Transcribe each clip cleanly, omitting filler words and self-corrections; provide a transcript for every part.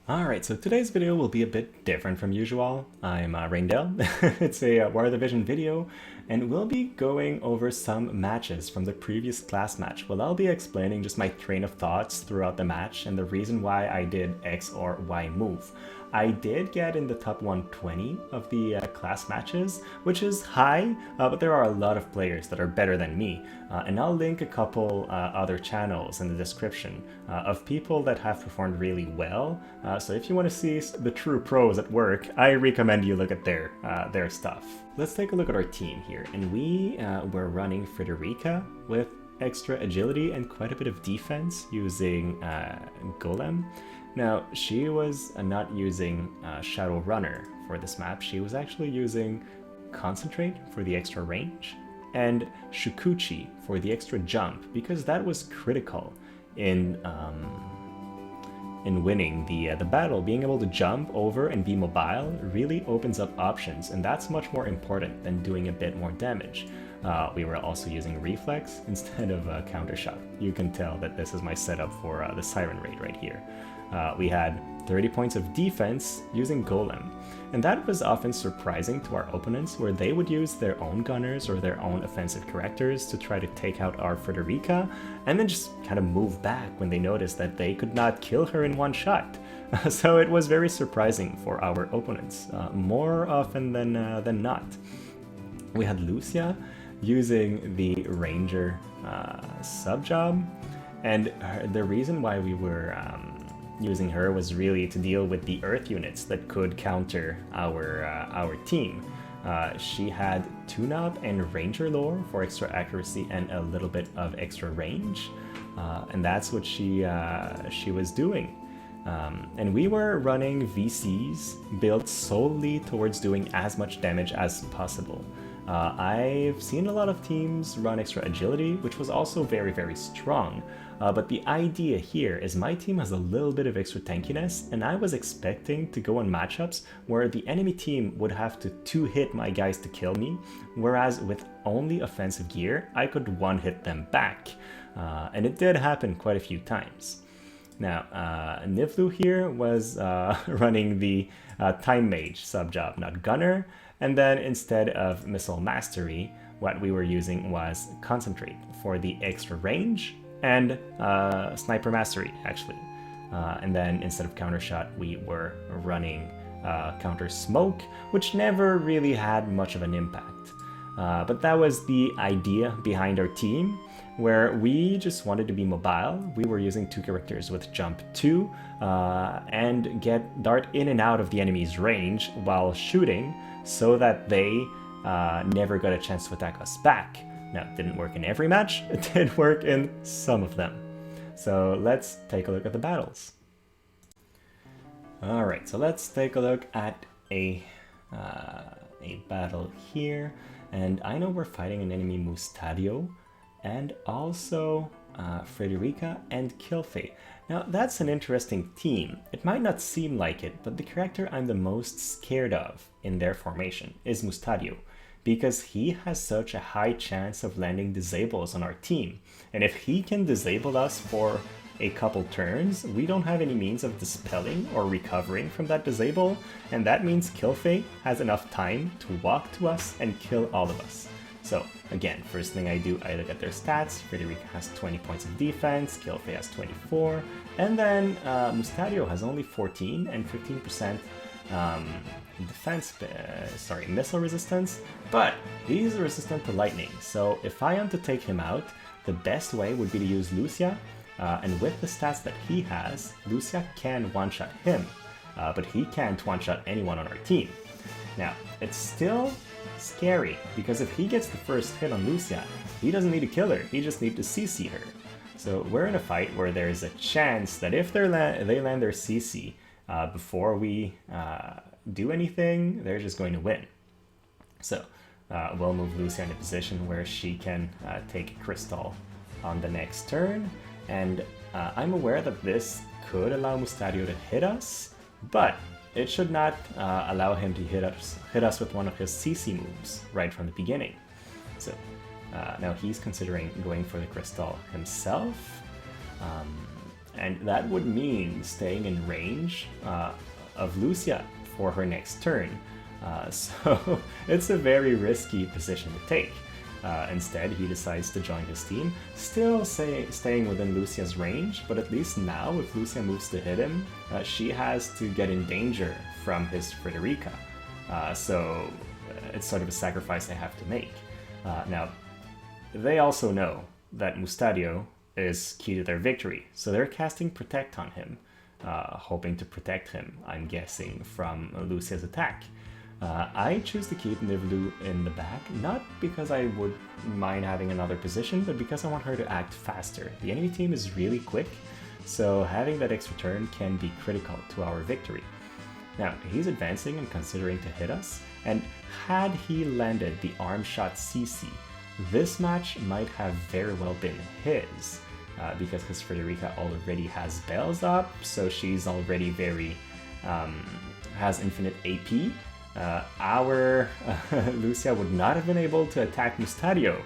Alright, so today's video will be a bit different from usual. I'm Raindell. It's a War of the Vision video, and we'll be going over some matches from the previous class match. Well, I'll be explaining just my train of thoughts throughout the match and the reason why I did X or Y move. I did get in the top 120 of the class matches, which is high, but there are a lot of players that are better than me. And I'll link a couple other channels in the description of people that have performed really well. So if you want to see the true pros at work, I recommend you look at their stuff. Let's take a look at our team here. And we were running Frederica with extra agility and quite a bit of defense using Golem. Now, she was not using Shadow Runner for this map. She was actually using Concentrate for the extra range and Shukuchi for the extra jump, because that was critical in winning the battle. Being able to jump over and be mobile really opens up options, and that's much more important than doing a bit more damage. We were also using Reflex instead of Counter Shot. You can tell that this is my setup for the Siren Raid right here. We had 30 points of defense using Golem, and that was often surprising to our opponents, where they would use their own gunners or their own offensive characters to try to take out our Frederica, and then just kind of move back when they noticed that they could not kill her in one shot. So it was very surprising for our opponents, more often than not. We had Lucia using the Ranger sub-job, and the reason why we were using her was really to deal with the earth units that could counter our team. She had Tune-Up and Ranger lore for extra accuracy and a little bit of extra range, and that's what she was doing. And we were running VCs built solely towards doing as much damage as possible. I've seen a lot of teams run extra agility, which was also very, very strong. But the idea here is my team has a little bit of extra tankiness, and I was expecting to go on matchups where the enemy team would have to two-hit my guys to kill me, whereas with only offensive gear, I could one-hit them back. And it did happen quite a few times. Now, Niflu here was running the Time Mage sub-job, not Gunner, and then instead of Missile Mastery, what we were using was Concentrate for the extra range and Sniper Mastery, actually. And then instead of Counter Shot, we were running Counter Smoke, which never really had much of an impact. But that was the idea behind our team, where we just wanted to be mobile. We were using two characters with Jump 2 and dart in and out of the enemy's range while shooting, so that they never got a chance to attack us back. Now, it didn't work in every match, it did work in some of them. So let's take a look at the battles. Alright, so let's take a look at a battle here. And I know we're fighting an enemy Mustadio, and also Frederica and Kilphe. Now, that's an interesting team. It might not seem like it, but the character I'm the most scared of in their formation is Mustadio, because he has such a high chance of landing disables on our team. And if he can disable us for a couple turns, we don't have any means of dispelling or recovering from that disable, and that means Kilphe has enough time to walk to us and kill all of us. So again, first thing I do, I look at their stats. Frederica has 20 points of defense, Kilphe has 24, and then Mustadio has only 14 and 15% missile resistance, but he's resistant to lightning. So if I am to take him out, the best way would be to use Lucia, and with the stats that he has, Lucia can one-shot him, but he can't one-shot anyone on our team. Now, it's still scary, because if he gets the first hit on Lucia, he doesn't need to kill her, he just needs to CC her. So we're in a fight where there's a chance that if they land their CC before we do anything, they're just going to win. So we'll move Lucia in a position where she can take a crystal on the next turn, and I'm aware that this could allow Mustadio to hit us, but it should not allow him to hit us with one of his CC moves right from the beginning. So now he's considering going for the crystal himself. and that would mean staying in range of Lucia for her next turn. So it's a very risky position to take. Instead, he decides to join his team, still staying within Lucia's range, but at least now, if Lucia moves to hit him, she has to get in danger from his Frederica. So it's sort of a sacrifice they have to make. Now, they also know that Mustadio is key to their victory, so they're casting Protect on him, hoping to protect him, I'm guessing, from Lucia's attack. I choose to keep Nivlu in the back, not because I would mind having another position, but because I want her to act faster. The enemy team is really quick, so having that extra turn can be critical to our victory. Now, he's advancing and considering to hit us, and had he landed the arm shot CC, this match might have very well been his, because his Frederica already has bells up, so she's already very, has infinite AP. Our Lucia would not have been able to attack Mustadio.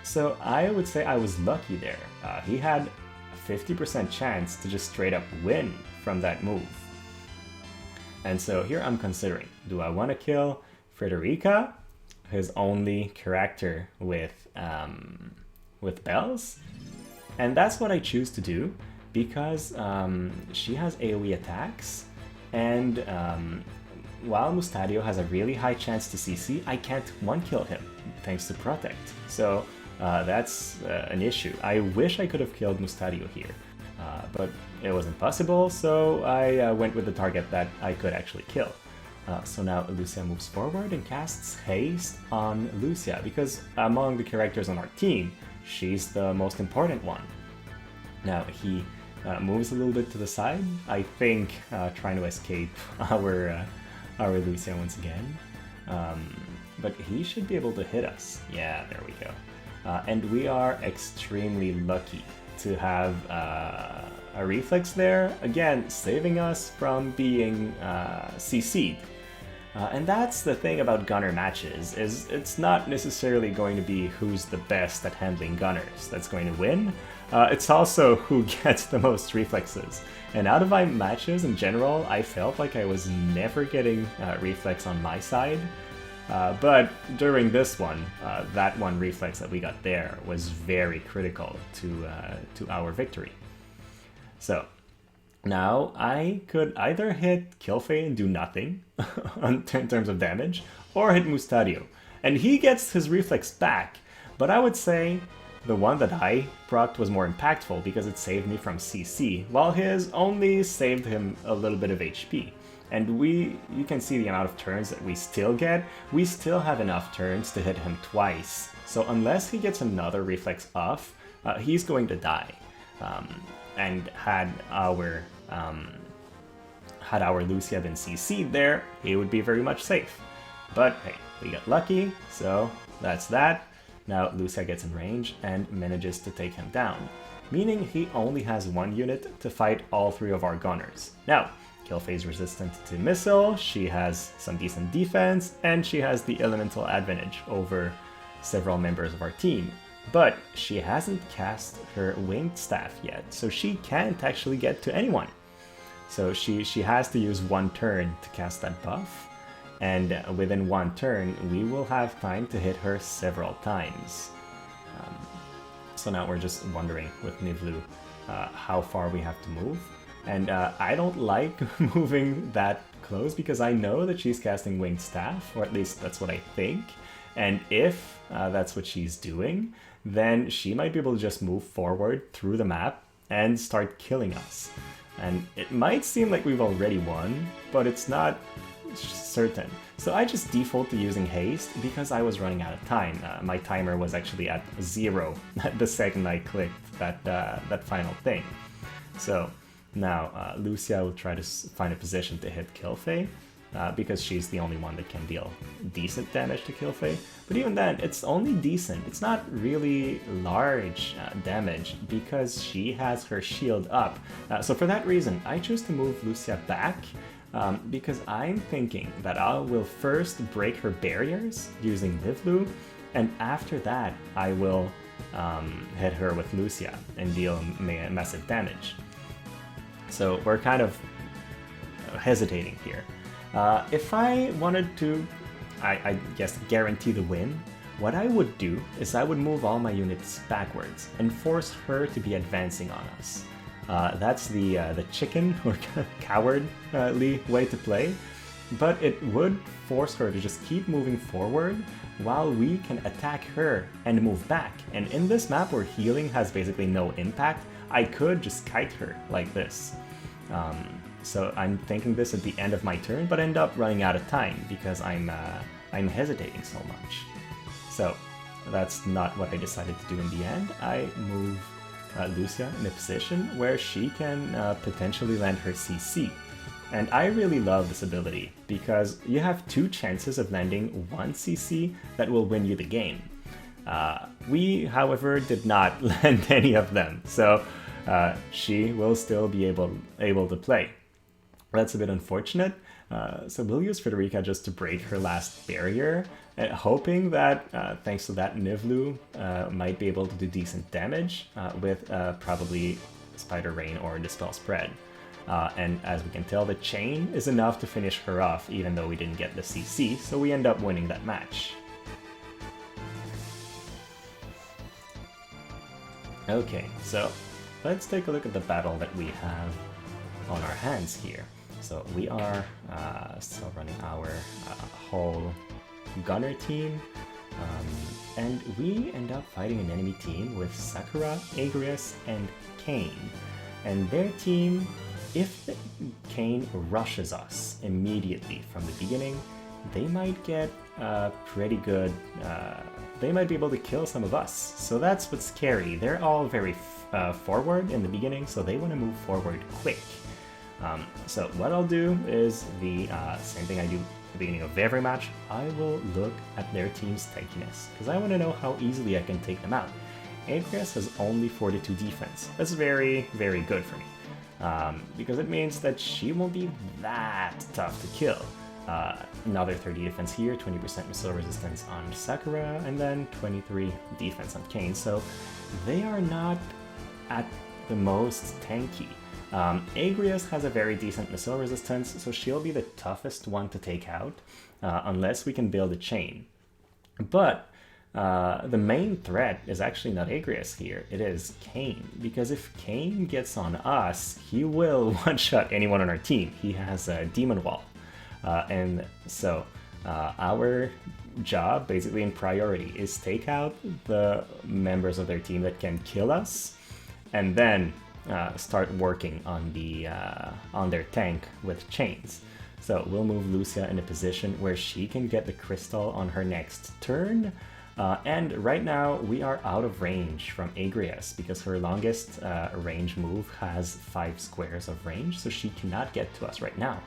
So I would say I was lucky there. He had a 50% chance to just straight up win from that move. And so here I'm considering, do I want to kill Frederica, his only character with bells? And that's what I choose to do, because she has AoE attacks, and while Mustadio has a really high chance to CC, I can't one-kill him, thanks to Protect. So that's an issue. I wish I could have killed Mustadio here, but it wasn't possible, so I went with the target that I could actually kill. So now Lucia moves forward and casts Haste on Lucia, because among the characters on our team, she's the most important one. Now he moves a little bit to the side, I think trying to escape our Lucia once again, but he should be able to hit us. Yeah, there we go. And we are extremely lucky to have a reflex there, again saving us from being CC'd. And that's the thing about gunner matches, is it's not necessarily going to be who's the best at handling gunners that's going to win. It's also who gets the most reflexes. And out of my matches in general, I felt like I was never getting reflex on my side. But during this one, that one reflex that we got there was very critical to our victory. So now I could either hit Kilphe and do nothing in terms of damage, or hit Mustadio. And he gets his reflex back, but I would say the one that I procced was more impactful because it saved me from CC, while his only saved him a little bit of HP. And you can see the amount of turns that we still get. We still have enough turns to hit him twice. So unless he gets another reflex off, he's going to die. And had our Lucia been CC'd there, he would be very much safe. But hey, we got lucky, so that's that. Now Lucia gets in range and manages to take him down, meaning he only has one unit to fight all three of our gunners. Now, Kilphe is resistant to missile, she has some decent defense, and she has the elemental advantage over several members of our team. But she hasn't cast her winged staff yet, so she can't actually get to anyone. So she has to use one turn to cast that buff, and within one turn we will have time to hit her several times. So now we're just wondering with Nivlu how far we have to move. And I don't like moving that close because I know that she's casting winged staff, or at least that's what I think. And if that's what she's doing, then she might be able to just move forward through the map and start killing us. And it might seem like we've already won, but it's not certain. So I just default to using haste because I was running out of time. My timer was actually at 0 the second I clicked that final thing. So now Lucia will try to find a position to hit Kilphe, because she's the only one that can deal decent damage to Kilphe. But even then, it's only decent. It's not really large damage because she has her shield up. So for that reason, I choose to move Lucia back because I'm thinking that I will first break her barriers using Nivlu, and after that I will hit her with Lucia and deal massive damage. So we're kind of hesitating here. If I wanted to, I guess, guarantee the win, what I would do is I would move all my units backwards and force her to be advancing on us. That's the chicken or cowardly way to play, but it would force her to just keep moving forward while we can attack her and move back. And in this map where healing has basically no impact, I could just kite her like this. So I'm thinking this at the end of my turn, but end up running out of time because I'm hesitating so much. So that's not what I decided to do in the end. I move Lucia in a position where she can potentially land her CC. And I really love this ability because you have 2 chances of landing 1 CC that will win you the game. We, however, did not land any of them, so she will still be able to play. That's a bit unfortunate. So we'll use Frederica just to break her last barrier, hoping that thanks to that Nivlu might be able to do decent damage with probably Spider Rain or Dispel Spread. And as we can tell, the chain is enough to finish her off even though we didn't get the CC, so we end up winning that match. Okay, so let's take a look at the battle that we have on our hands here. So we are still running our whole gunner team, and we end up fighting an enemy team with Sakura, Agrias, and Kain. And their team, if Kain rushes us immediately from the beginning, they might get pretty good, they might be able to kill some of us. So that's what's scary. They're all very forward in the beginning, so they want to move forward quick. So what I'll do is the same thing I do at the beginning of every match. I will look at their team's tankiness, because I want to know how easily I can take them out. Agrias has only 42 defense. That's very, very good for me, because it means that she won't be that tough to kill. Another 30 defense here, 20% missile resistance on Sakura, and then 23 defense on Kain. So they are not at the most tanky. Agrias has a very decent missile resistance, so she'll be the toughest one to take out, unless we can build a chain. But the main threat is actually not Agrias here, it is Kain, because if Kain gets on us, he will one-shot anyone on our team. He has a Demon Wall. And so our job, basically in priority, is take out the members of their team that can kill us, and then start working on their tank with chains. So we'll move Lucia in a position where she can get the crystal on her next turn. And right now we are out of range from Agrias because her longest range move has 5 squares of range, so she cannot get to us right now.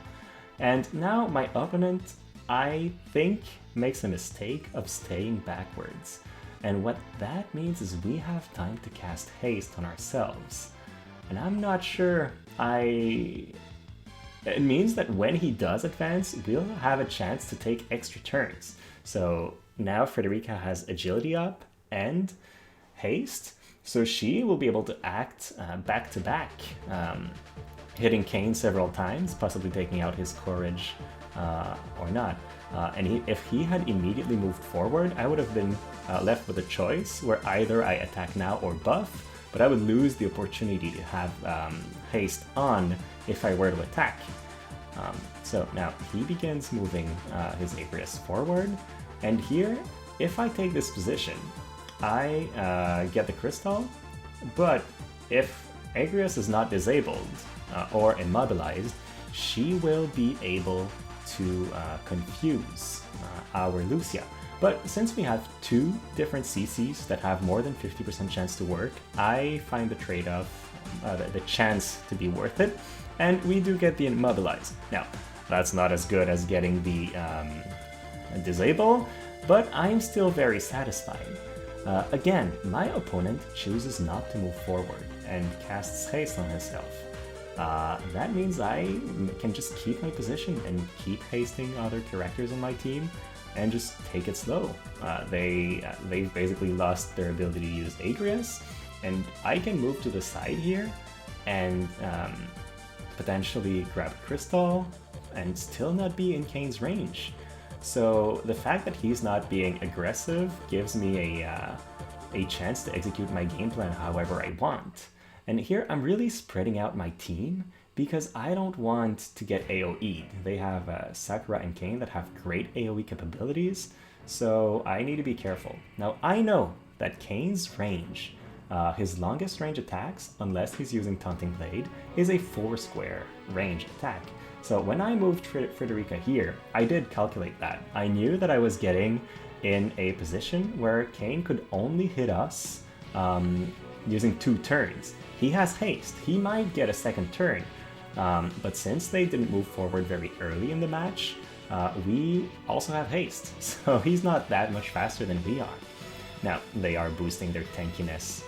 And now my opponent, I think, makes a mistake of staying backwards. And what that means is we have time to cast haste on ourselves. And I'm not sure it means that when he does advance, we'll have a chance to take extra turns. So now Frederica has agility up and haste, so she will be able to act back to back, hitting Kain several times, possibly taking out his courage or not. And if he had immediately moved forward, I would have been left with a choice where either I attack now or buff, but I would lose the opportunity to have haste on if I were to attack. So now he begins moving his Agrias forward, and here, if I take this position, I get the crystal, but if Agrias is not disabled or immobilized, she will be able to confuse our Lucia. But since we have 2 different CCs that have more than 50% chance to work, I find the trade-off, the chance to be worth it, and we do get the immobilized. Now, that's not as good as getting the disable, but I'm still very satisfied. Again, my opponent chooses not to move forward and casts haste on himself. That means I can just keep my position and keep hasting other characters on my team, and just take it slow. They've basically lost their ability to use Agrias, and I can move to the side here and potentially grab a crystal and still not be in Kain's range. So the fact that he's not being aggressive gives me a chance to execute my game plan however I want. And here I'm really spreading out my team because I don't want to get AoE'd. They have Sakura and Kain that have great AoE capabilities, so I need to be careful. Now I know that Kain's range, his longest range attacks, unless he's using Taunting Blade, is a 4-square range attack. So when I moved Frederica here, I did calculate that. I knew that I was getting in a position where Kain could only hit us using 2 turns. He has haste. He might get a second turn. But since they didn't move forward very early in the match, we also have haste. So he's not that much faster than we are. Now, they are boosting their tankiness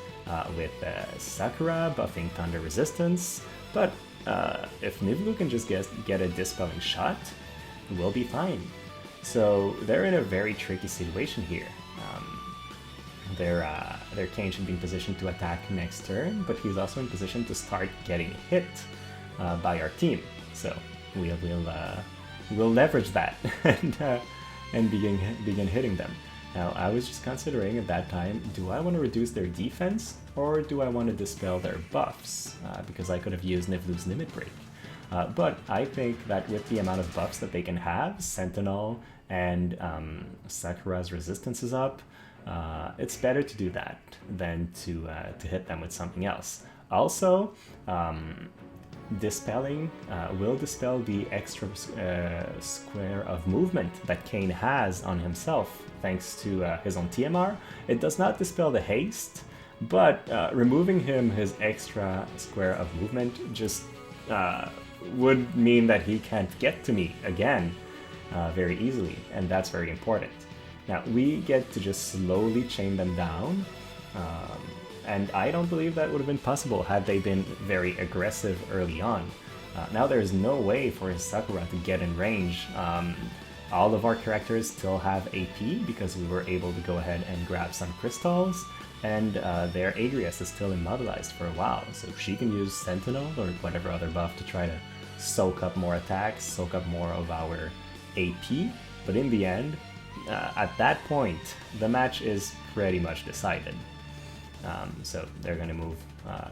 with Sakura, buffing Thunder Resistance, but if Nivlu can just get a Dispelling Shot, we'll be fine. So they're in a very tricky situation here. Their Kain should be in position to attack next turn, but he's also in position to start getting hit by our team. So we'll leverage that and begin hitting them. Now, I was just considering at that time, do I want to reduce their defense or do I want to dispel their buffs? Because I could have used Nivlu's Limit Break. But I think that with the amount of buffs that they can have, Sentinel and Sakura's resistance is up, it's better to do that than to hit them with something else. Also, Dispelling will dispel the extra square of movement that Kain has on himself thanks to his own TMR. It does not dispel the haste, but removing him his extra square of movement just would mean that he can't get to me again very easily, and that's very important. Now, we get to just slowly chain them down, and I don't believe that would have been possible had they been very aggressive early on. Now there's no way for Sakura to get in range. All of our characters still have AP because we were able to go ahead and grab some crystals, and their Agrias is still immobilized for a while, so she can use Sentinel or whatever other buff to try to soak up more attacks, soak up more of our AP, but in the end, at that point, the match is pretty much decided. So they're going to move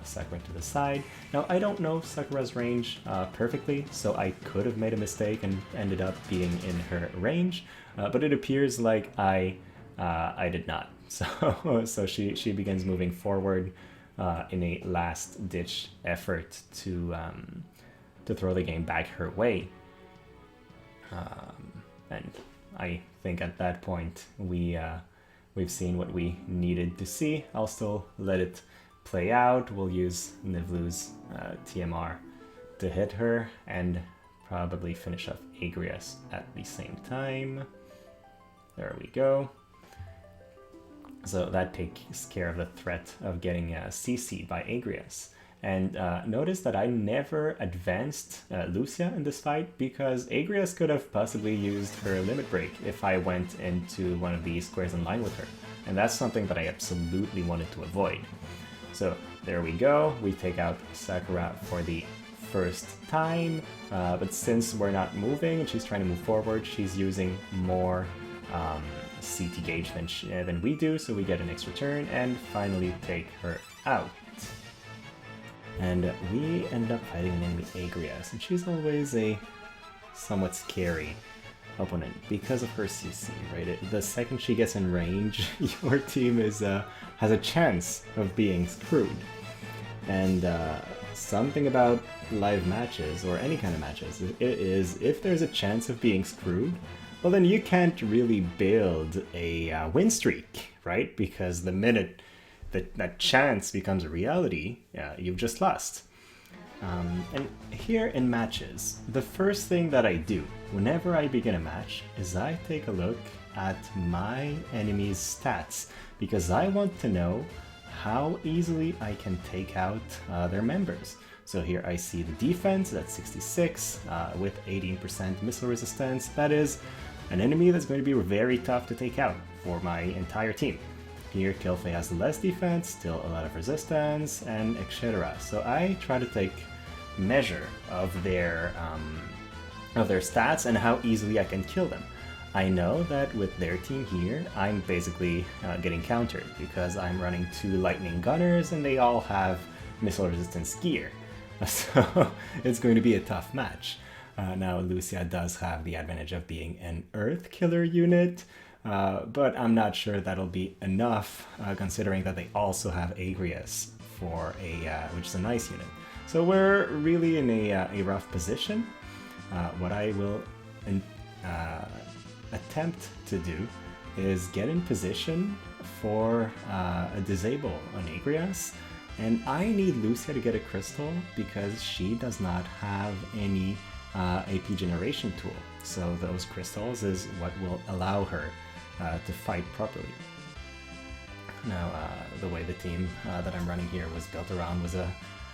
Sakura to the side. Now, I don't know Sakura's range perfectly, so I could have made a mistake and ended up being in her range, but it appears like I did not. So she begins moving forward in a last-ditch effort to throw the game back her way. And I think at that point we've seen what we needed to see. I'll still let it play out. We'll use Nivlu's TMR to hit her and probably finish off Agrias at the same time. There we go. So that takes care of the threat of getting CC'd by Agrias. And notice that I never advanced Lucia in this fight because Agrias could have possibly used her Limit Break if I went into one of the squares in line with her. And that's something that I absolutely wanted to avoid. So there we go, we take out Sakura for the first time, but since we're not moving and she's trying to move forward, she's using more CT gauge than we do, so we get an extra turn and finally take her out. And we end up fighting an enemy Agrias, and she's always a somewhat scary opponent because of her CC, right? The second she gets in range, your team has a chance of being screwed. And something about live matches, or any kind of matches, is if there's a chance of being screwed, well then you can't really build a win streak, right? Because the minute that chance becomes a reality, you've just lost. And here in matches, the first thing that I do whenever I begin a match is I take a look at my enemy's stats, because I want to know how easily I can take out their members. So here I see the defense, that's 66, with 18% missile resistance. That is an enemy that's going to be very tough to take out for my entire team. Here, Kilphe has less defense, still a lot of resistance, and etc. So I try to take measure of their stats and how easily I can kill them. I know that with their team here, I'm basically getting countered because I'm running 2 lightning gunners and they all have missile resistance gear. So it's going to be a tough match. Now Lucia does have the advantage of being an earth killer unit, but I'm not sure that'll be enough considering that they also have Agrias for which is a nice unit. So we're really in a rough position. What I will attempt to do is get in position for a disable on Agrias, and I need Lucia to get a crystal because she does not have any AP generation tool. So those crystals is what will allow her to fight properly. Now, the way the team that I'm running here was built around was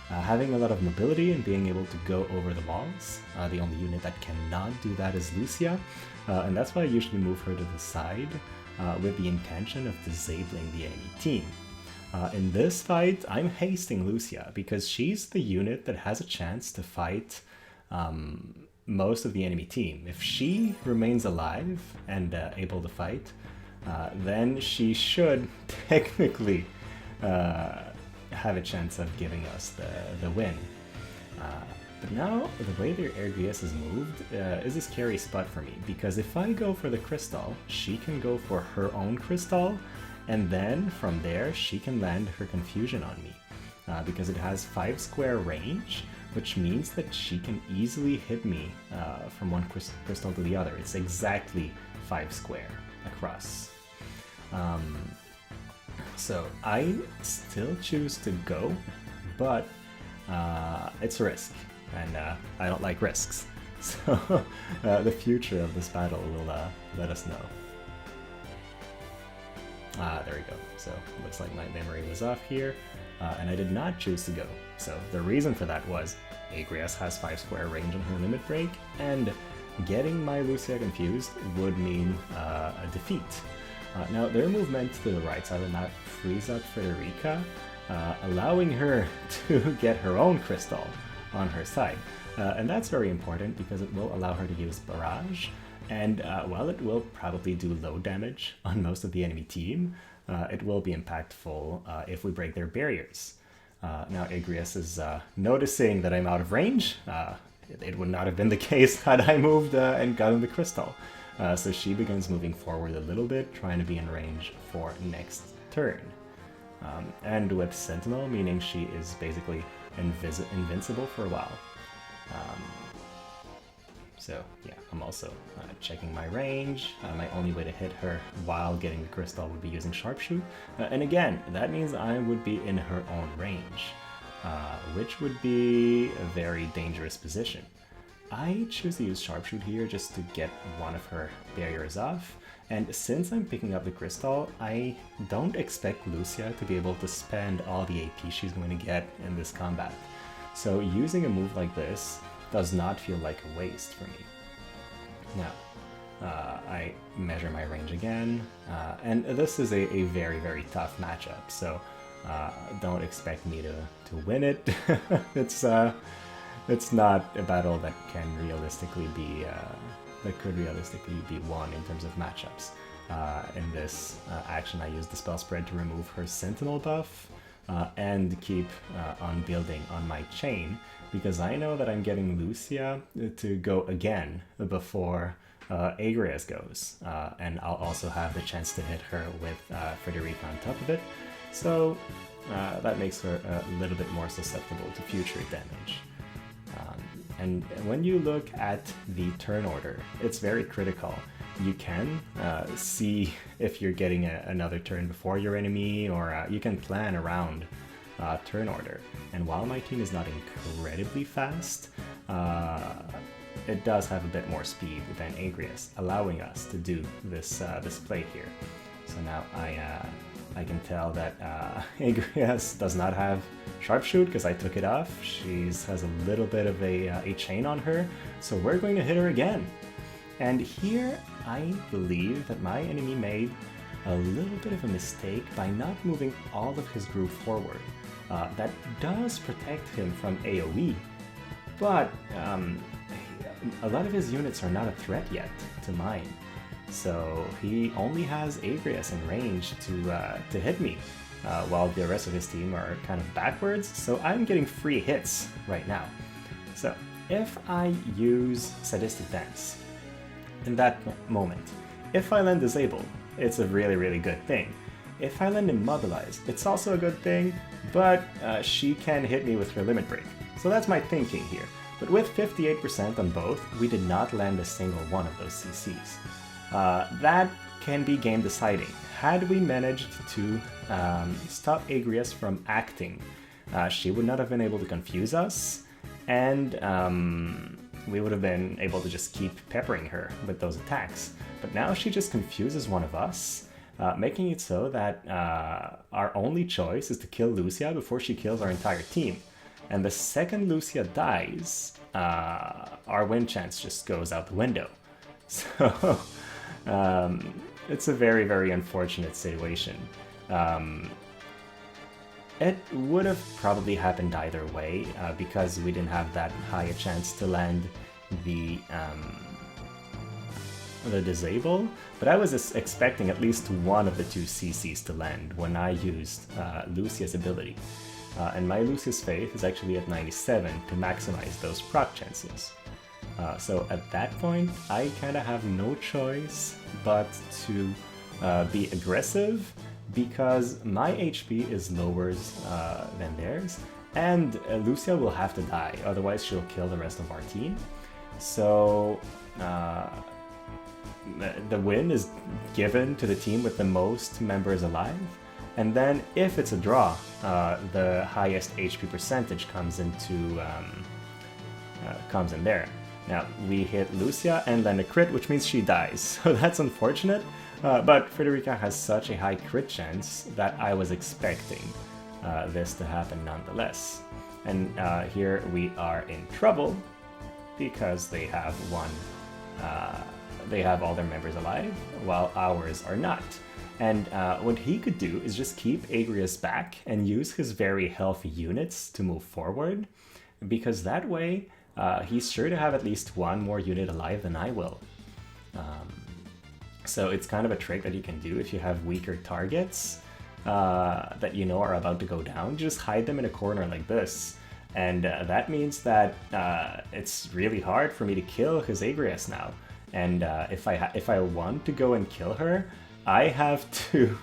having a lot of mobility and being able to go over the walls. The only unit that cannot do that is Lucia, and that's why I usually move her to the side with the intention of disabling the enemy team. In this fight, I'm hasting Lucia because she's the unit that has a chance to fight most of the enemy team. If she remains alive and able to fight, then she should technically have a chance of giving us the win. But now, the way their Agrias is moved is a scary spot for me, because if I go for the crystal, she can go for her own crystal, and then from there she can land her confusion on me. Because it has 5 square range, which means that she can easily hit me from one crystal to the other. It's exactly 5 square across. So I still choose to go, but it's a risk, and I don't like risks. So the future of this battle will let us know. There we go. So it looks like my memory was off here, and I did not choose to go. So the reason for that was Agrias has 5 square range on her limit break, and getting my Lucia confused would mean a defeat. Now their movement to the right side will not freeze up Frederica, allowing her to get her own crystal on her side. And that's very important because it will allow her to use Barrage, and while it will probably do low damage on most of the enemy team, it will be impactful if we break their barriers. Now Agrias is noticing that I'm out of range. It would not have been the case had I moved and gotten the crystal. So she begins moving forward a little bit, trying to be in range for next turn. And with Sentinel, meaning she is basically invincible for a while. So yeah, I'm also checking my range. My only way to hit her while getting the crystal would be using Sharpshoot. And again, that means I would be in her own range, which would be a very dangerous position. I choose to use Sharpshoot here just to get one of her barriers off, and since I'm picking up the crystal, I don't expect Lucia to be able to spend all the AP she's going to get in this combat. So using a move like this does not feel like a waste for me. Now, I measure my range again, and this is a very, very tough matchup, so don't expect me to win it. It's not a battle that can realistically be that could realistically be won in terms of matchups. In this action, I used the spell spread to remove her Sentinel buff and keep on building on my chain, because I know that I'm getting Lucia to go again before Agrias goes, and I'll also have the chance to hit her with Frederica on top of it, so that makes her a little bit more susceptible to future damage. And when you look at the turn order, it's very critical. You can see if you're getting another turn before your enemy, or you can plan around turn order. And while my team is not incredibly fast, it does have a bit more speed than Agrias, allowing us to do this play here. So now I can tell that Agrias does not have Sharpshoot because I took it off. She has a little bit of a chain on her, so we're going to hit her again. And here, I believe that my enemy made a little bit of a mistake by not moving all of his group forward. That does protect him from AoE, but a lot of his units are not a threat yet to mine. So he only has Agrias in range to hit me, while the rest of his team are kind of backwards, so I'm getting free hits right now. So if I use Sadistic Dance, in that moment, if I land Disabled, it's a really, really good thing. If I land Immobilized, it's also a good thing, but she can hit me with her Limit Break. So that's my thinking here. But with 58% on both, we did not land a single one of those CCs. That can be game deciding. Had we managed to stop Agrias from acting, she would not have been able to confuse us, and we would have been able to just keep peppering her with those attacks. But now she just confuses one of us, making it so that our only choice is to kill Lucia before she kills our entire team. And the second Lucia dies, our win chance just goes out the window. So it's a very, very unfortunate situation. It would have probably happened either way, because we didn't have that high a chance to land the Disable, but I was expecting at least one of the two CCs to land when I used Lucia's ability. And my Lucia's Faith is actually at 97 to maximize those proc chances. So at that point, I kind of have no choice but to be aggressive, because my HP is lower than theirs, and Lucia will have to die, otherwise she'll kill the rest of our team. So the win is given to the team with the most members alive, and then if it's a draw, the highest HP percentage comes in there. Now, we hit Lucia and land a crit, which means she dies, so that's unfortunate, but Frederica has such a high crit chance that I was expecting this to happen nonetheless. And here we are in trouble, because they have they have all their members alive, while ours are not. And what he could do is just keep Agrias back and use his very healthy units to move forward, because that way he's sure to have at least one more unit alive than I will. So it's kind of a trick that you can do if you have weaker targets that you know are about to go down. Just hide them in a corner like this. And that means that it's really hard for me to kill his Agrias now. And if I want to go and kill her, I have to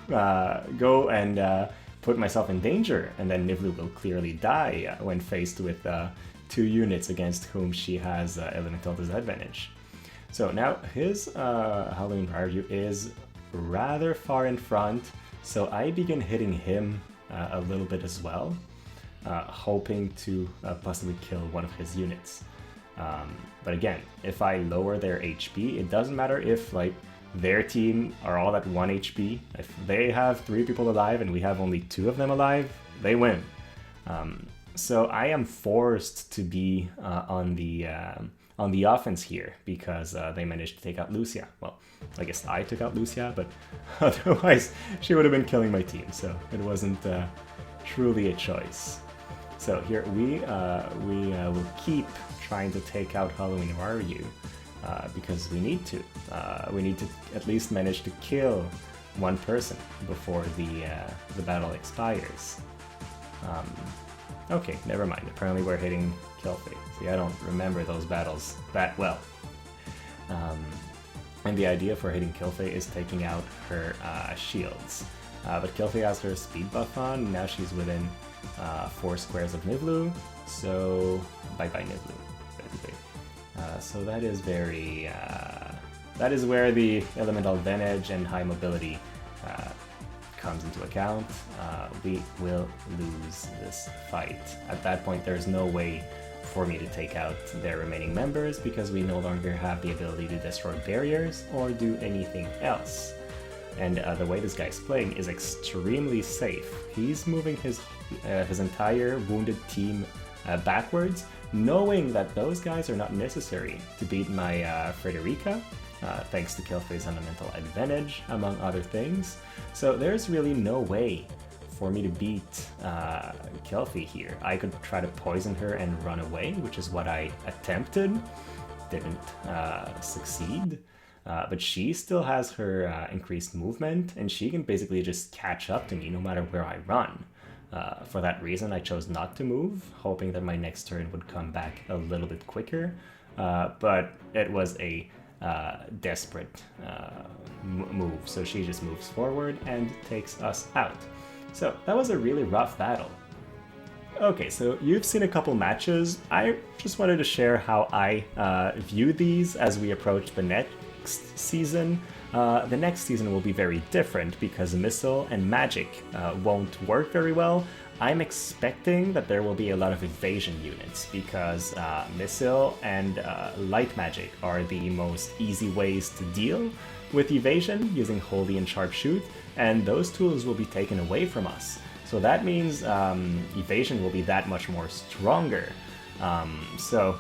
go and put myself in danger, and then Nivlu will clearly die when faced with 2 units against whom she has elemental disadvantage. So now his Halloween Rairyuu is rather far in front, so I begin hitting him a little bit as well, hoping to possibly kill one of his units. But again, if I lower their HP, it doesn't matter if like their team are all at 1 HP. If they have 3 people alive and we have only 2 of them alive, they win. So I am forced to be on the offense here, because they managed to take out Lucia. Well, I guess I took out Lucia, but otherwise she would have been killing my team, so it wasn't truly a choice. So here we will keep trying to take out Halloween Rairyuu, because we need to. We need to at least manage to kill one person before the battle expires. Okay, never mind. Apparently we're hitting Kilphe. See, I don't remember those battles that well. And the idea for hitting Kilphe is taking out her shields. But Kilphe has her speed buff on. Now she's within 4 squares of Nivlu, so bye-bye Nivlu, basically. So that is very... that is where the elemental advantage and high mobility comes into account. We will lose this fight. At that point, there's no way for me to take out their remaining members, because we no longer have the ability to destroy barriers or do anything else. And the way this guy's playing is extremely safe. He's moving his entire wounded team backwards knowing that those guys are not necessary to beat my Frederica, thanks to Kilphe's elemental advantage, among other things. So there's really no way for me to beat Kilphe here. I could try to poison her and run away, which is what I attempted. Didn't succeed. But she still has her increased movement, and she can basically just catch up to me no matter where I run. For that reason, I chose not to move, hoping that my next turn would come back a little bit quicker. But it was a desperate move, so she just moves forward and takes us out. So that was a really rough battle. Okay, so you've seen a couple matches. I just wanted to share how I view these as we approach the next season. The next season will be very different because Missile and Magic won't work very well. I'm expecting that there will be a lot of evasion units because Missile and Light Magic are the most easy ways to deal with evasion using Holy and Sharpshoot, and those tools will be taken away from us. So that means evasion will be that much more stronger. So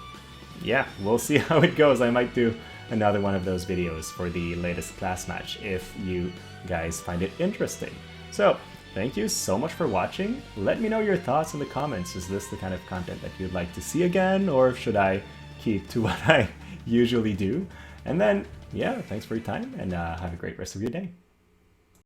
yeah, we'll see how it goes. I might do another one of those videos for the latest class match if you guys find it interesting. So thank you so much for watching. Let me know your thoughts in the comments. Is this the kind of content that you'd like to see again, or should I keep to what I usually do? And then, yeah, thanks for your time, and have a great rest of your day.